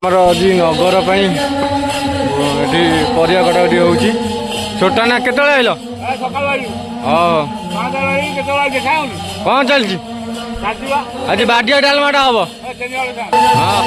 आमर आज नगर ये परिया कटाकटी हो छोटा ना के आइल हाँ कौन चलती आज बाडिया डालमाटा हम हाँ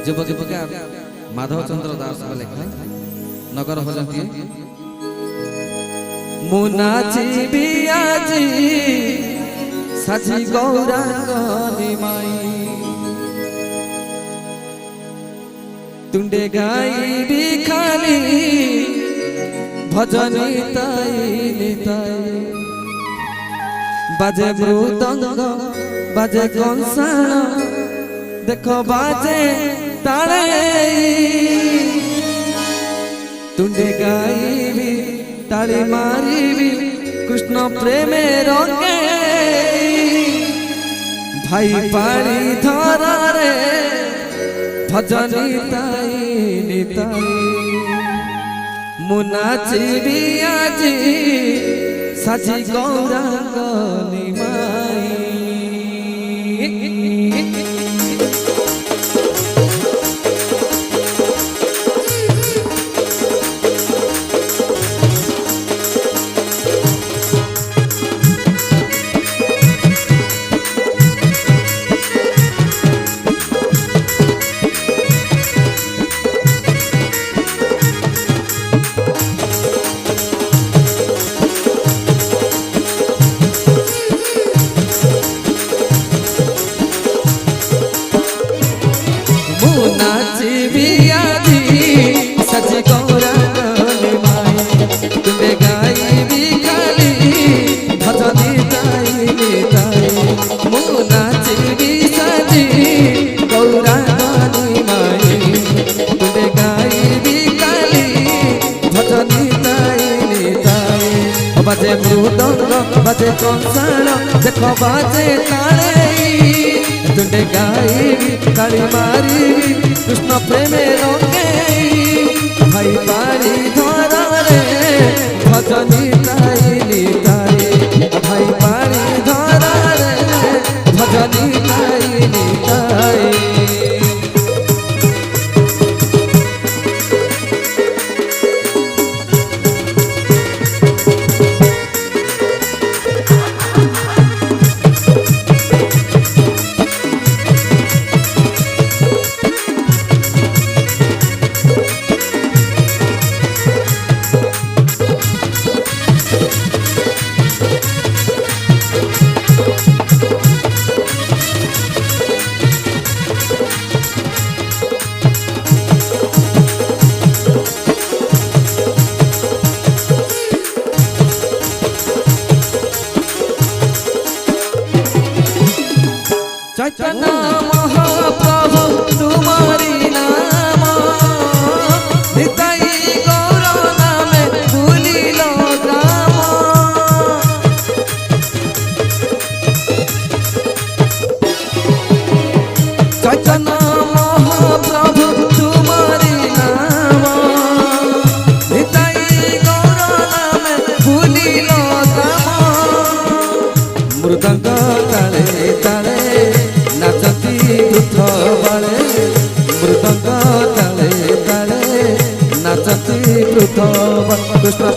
যুবক যুবকা মাধব চন্দ্র দাস লেখা নগর ভজন্তি মুনাচিবি আজি সাজি গৌরাঙ্গ নিমাই তুন্ডে গাইবি খালি ভজনি তাই নিতাই বাজে মৃদঙ্গ বাজে কংসাণ देखो बाजे ताले तुंडे गाईबी ताली मारीबी कृष्ण प्रेमे रंगे भाई पाड़ी धरा रे भजनी ताई निताई मुनाचिबी आजी साजी गौरांग निमाई बाजे मृदंग बाजे कंसाण देखो बाजे ताले तुंडे गाईबी ताली मारीबी कृष्ण प्रेमे रंगे भाई पाड़ी धरा रे भजनी ताई निताई भाई पाड़ी धरा रे भजनी ताई निताई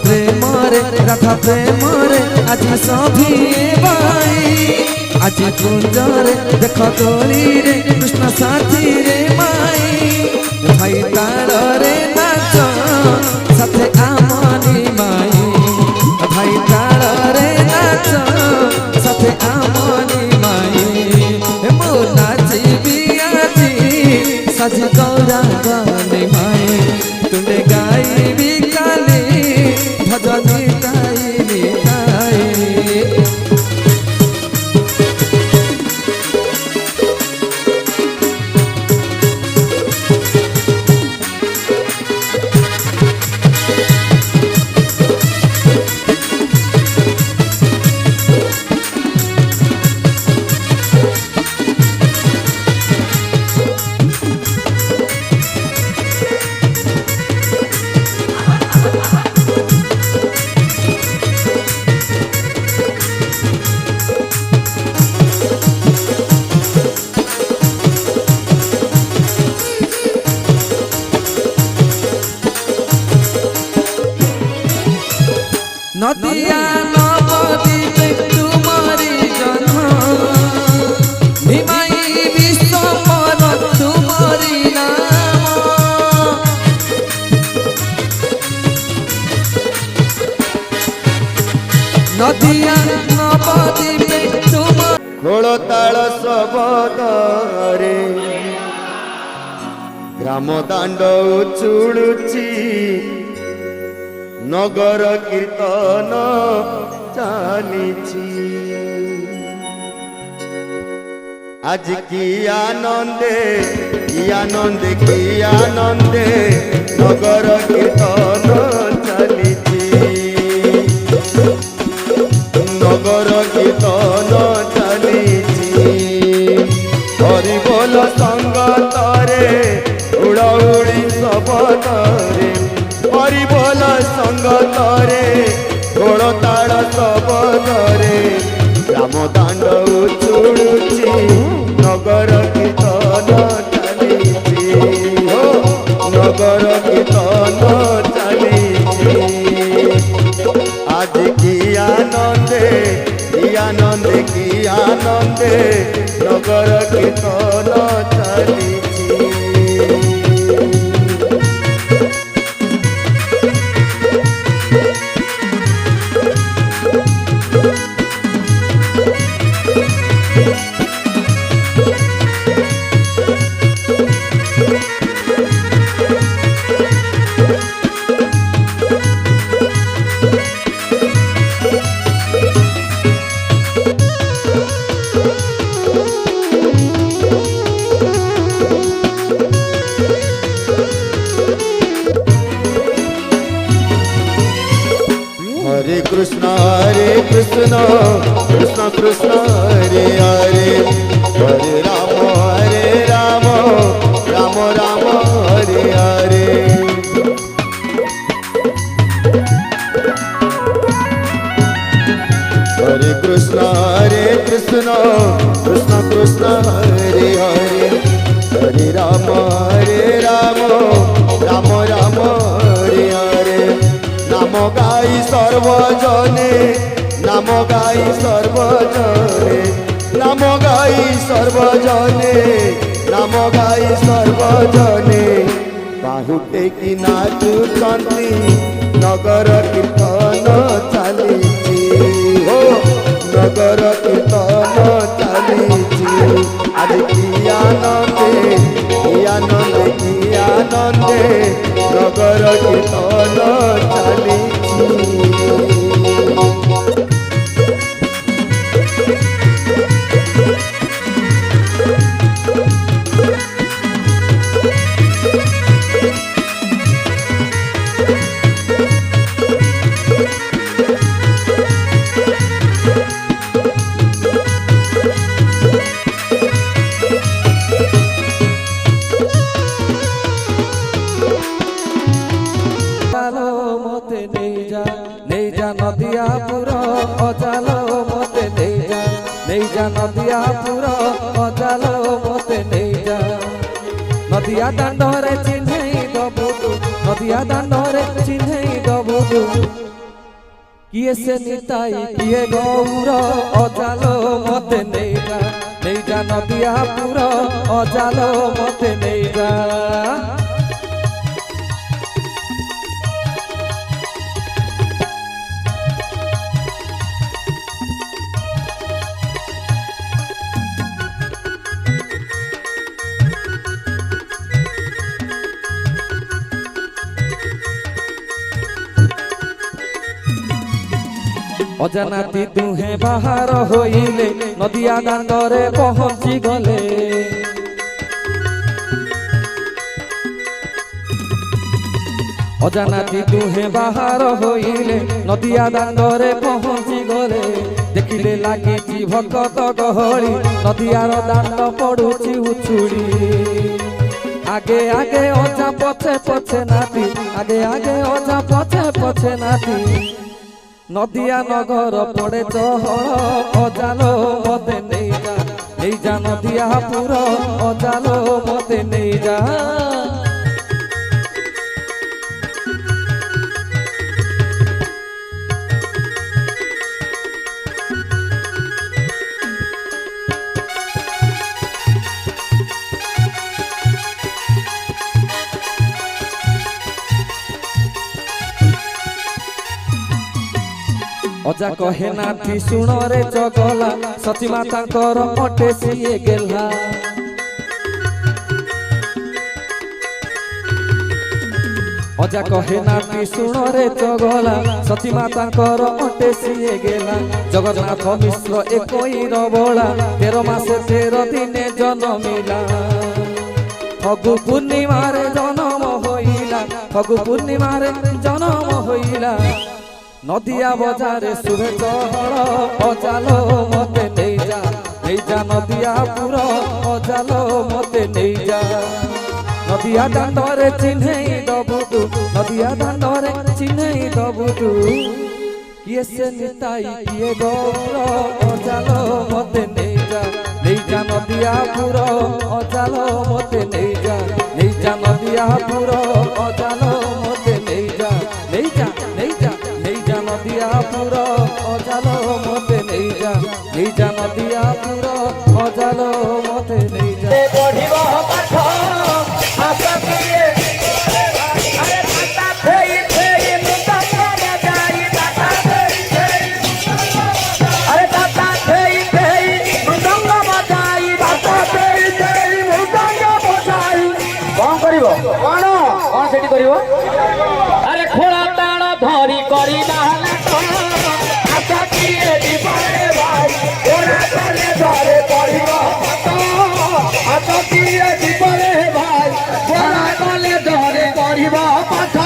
প্রেম রে রাধা প্রেম রে আজ সভিয়ে বাই আজ কুঞ্জরে দেখ তোরি রে কৃষ্ণ সাথী রে মাই ভাই তাଳରେ নাচ সাথে আমনি মাই ভাই তাଳରେ নাচ সাথে আমনি মাই মো নাচিবি আজি সাজি গৌরা গানে মাই তুনে গাইবি কালি ভজনি গাইবি গাই নদিয়া নবদ্বীপে তোমারি জন্ম নিমাই বিশ্বম্বর তোমারি নাম নদিয়া নবদ্বীপে তোমার খোলতাଳ ଶବଦରେ ଗ୍ରାମ ଦାଣ୍ଡ ଉଛୁଳୁଛି ନଗର କୀର୍ତ୍ତନ ଚାଲିଛି ଆଜି କି ଆନନ୍ଦେ ନଗର କୀର୍ତ୍ତନ ଚାଲିଛି নগর কীর্তন চালিছি হরি বল সঙ্গতরে উড়াউড়ি শবদরে হরি বল সঙ্গতরে খোলতাଳ শবদরে গ্রাম দাণ্ড উছুড়ুছি নগর কীর্তন চালিছি নগর কীর্তন চালিছি আজ কি আনন্দে নগর কীর্তন চালিছি हरे कृष्ण कृष्ण कृष्ण हरे हरे हरे राम राम राम हरे हरे हरे कृष्ण कृष्ण कृष्ण हरे हरे हरे राम राम राम हरे हरे नाम गाई सर्वजने नाम गाई सर्वजने नाम गाई सर्वजने नाम गाई सर्वजने बाहुटे की नाचुचंती नगर कीर्तन चालिछि हो नगर कीर्तन चालिछि आज की आनंदे नगर कीर्तन चालिछि নদিয়াপুর অজাল মতে নেই যা নদিয়াপুর অজাল মতে নেই যা নদিয়া দাণ্ডরে চিহ্নেই দবুদু নদিয়া দাণ্ডরে চিহ্নেই দবুদু কিয়ে সে নিতাই কিয়ে গৌর অজালো মতে নেই যা নদিয়া পুর অজালো মতে নেই যা। অজানাতি দুহে বাহার হইলে নদিয়া দাণ্ডরে পহଞ୍ଚি গলে। অজানাতি দুহে বাহার হইলে নদিয়া দাণ্ডরে পহଞ୍ଚি গলে। দেখিলে লাগিছি ভকত গহଳି নদিয়ার দাଣ୍ଡ পড়ুছি উছুড়ি। আগে আগে অজা পছে পছে নাতি আগে আগে অজা পছে পছে নাতি। নদিয়া নগর পড়ে চহল অজালো মতে নেই যা নদিয়া পুর অজালো মতে নেই যা। অজা কহে নাতি শুণরে চগলা সতী মাতাঙ্কর অটে সিয়ে গেলা। অজা কহে নাতি শুণরে চগলা সতী মাতাঙ্কর অটে সিয়ে গেলা। জগন্নাথ মিশ্র একই রবলা 13 মাসে 13 দিনে জন্মিলা। ফগু পূর্ণিমারে জন্ম হইলা ফগু পূর্ণিমারে জন্ম হইলা। নদিয়া বজারে শুভে চহল অজালো মতে নেই যা নদিয়া পুর অজালো মতে নেই যা। নদিয়া দাণ্ডরে চিহ্নেই দবুতু নদিয়া দাণ্ডরে চিহ্নেই দবুতু। কিয়ে সে নিতাই কিয়ে গৌর অজালো মতে নেই যা নদিয়া পুর অজালো মতে নেই যা নদিয়া পুর অজালো মতে নেই যা নদিয়া পুর অজালো মতে নেই যা নদিয়া পুর অজালো মতে নেই যা। পঢ়িব পাঠ আশা দিয়ে আরে পাতা থেই থেই মৃদঙ্গ বজাই পাতা থেই থেই আরে পাতা থেই থেই মৃদঙ্গ বজাই পাতা থেই থেই মৃদঙ্গ বজাই। কଣ କରିବ କଣ ସେଠି କରିବ? আরে খোলা তাଳ ধরি କରିବା আশা দিয়ে জীবনে ভাই ওরা কলে ধরে পড়িব পাঠ দিয়ে জীবনে ভাই ওরা কলে ধরে পড়িব পাঠ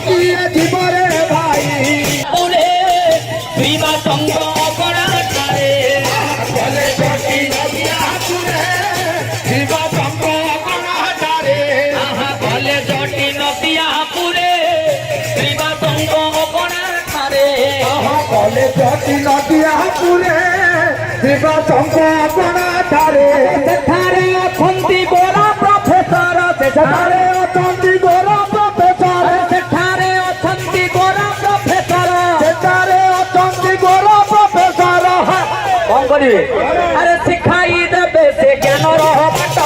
দিয়ে জীবনে ভাই। ওরে বিমা সঙ্গ অপরাধে কলে জটি নদিয়া পুরে বিমা সঙ্গ অপরাধে কলে জটি নদিয়া পুরে বিমা সঙ্গ অপরাধে কলে জটি নদিয়া পুরে বিমা সঙ্গ অপরাধে। সেଠାରେ ଅଛନ୍ତି ଗୋରା ପ୍ରଫେସର ସେଠାରେ ଅଛନ୍ତି ଗୋରା ପ୍ରଫେସର ସେଠାରେ ଅଛନ୍ତି ଗୋରା ପ୍ରଫେସର ସେଠାରେ ଅଛନ୍ତି ଗୋରା ପ୍ରଫେସର। କଣ କରିବେ? ଆରେ ଶିଖାଇ ଦେବେ ସେ ଜ୍ଞାନର ବାଟ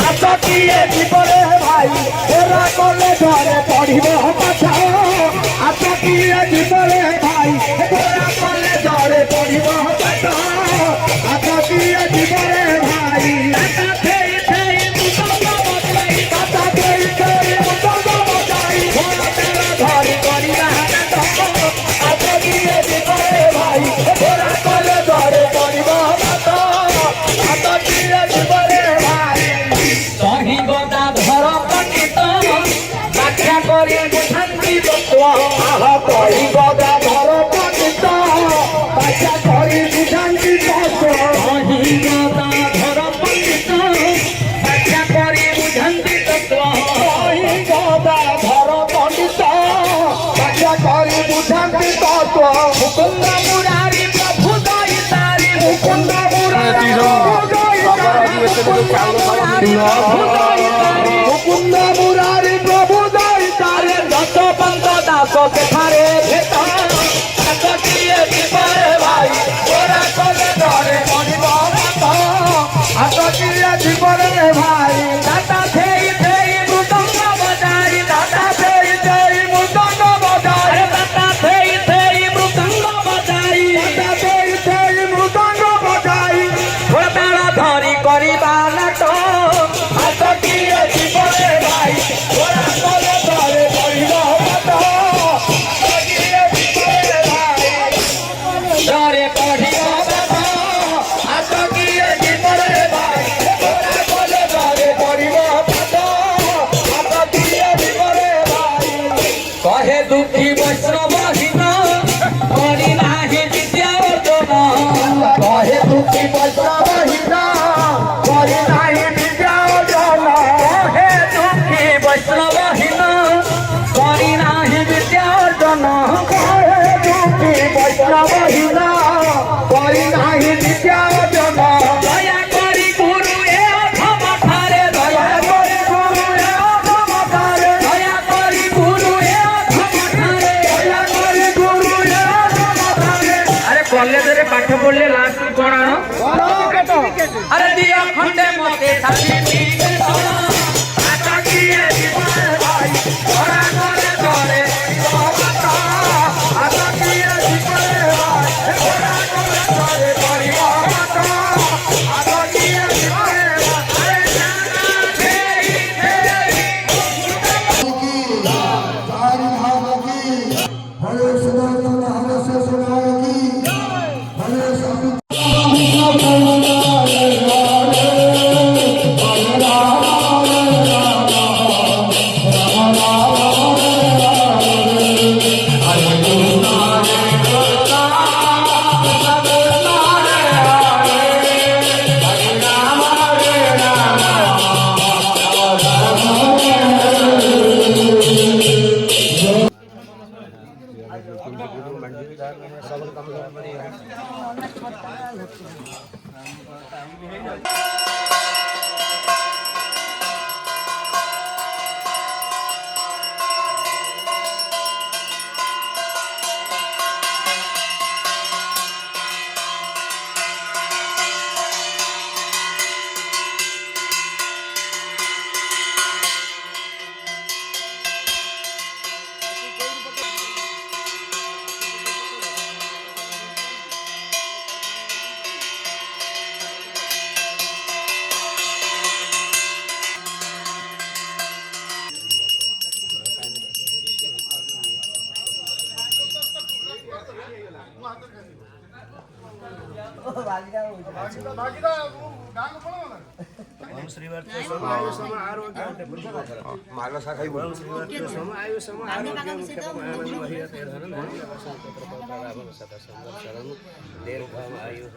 ଆସ କିଏ ଜୀବନେ ଭାଇ ଓରା କଲେ ଘରେ ପଢିବ ପାଠ ଆସ କିଏ ଜୀବନେ ଭାଇ ଓରା କଲେ ଘରେ ପଢିବ ପାଠ ଆସ କିଏ ଜୀବନେ ଭାଇ। ଧରି କରିବା ଆସ କିଏ ଜୀବନେ ଭାଇ ଓରା କଲେ ଘରେ ପଢିବ ପାଠ ଆସ କିଏ ଜୀବନେ ଭାଇ। ସହି ଗଦା ଧର ପଣ୍ଡିତ ବ୍ୟାଖ୍ୟା କରି ବୁଝାନ୍ତି ତତ୍ତ୍ୱ କହି ଗଦା ଧର ପଣ୍ଡିତ ବ୍ୟାଖ୍ୟା କରି ବୁଝାନ୍ତି ତତ୍ତ୍ୱ କହି ଗଦା ଧର ପଣ୍ଡିତ ବ୍ୟାଖ୍ୟା କରି ବୁଝାନ୍ତି ତତ୍ତ୍ୱ କହି ଗଦା ଧର ପଣ୍ଡିତ ବ୍ୟାଖ୍ୟା କରି ବୁଝାନ୍ତି ତତ୍ତ୍ୱ। ମୁକୁନ୍ଦ ମୁରାରି ପ୍ରଭୁ ଦଇତାରି ମୁକୁନ୍ଦ ମୁରାରି মুকুন্দ মুরারি প্রভু দইতারে যত পন্ত দাস সেঠারে ভেতা କଲେଜରେ ପାଠ ପଢିଲେ ଲାଷ୍ଟ କଣ ଆଣ? ଆରେ ଦିଅ ଖଣ୍ଡେ ମତେ ସାର୍ଟିଫିକେଟ ହାତ କିଏ ଯିବ ଭାଇ ଧରା କଲେ ଧରେ ହାତ କିଏ ଯିବ ଭାଇ ଧରା କଲେ ଧରେ କରିବ ହାତ କିଏ ଯିବ दीर्घायु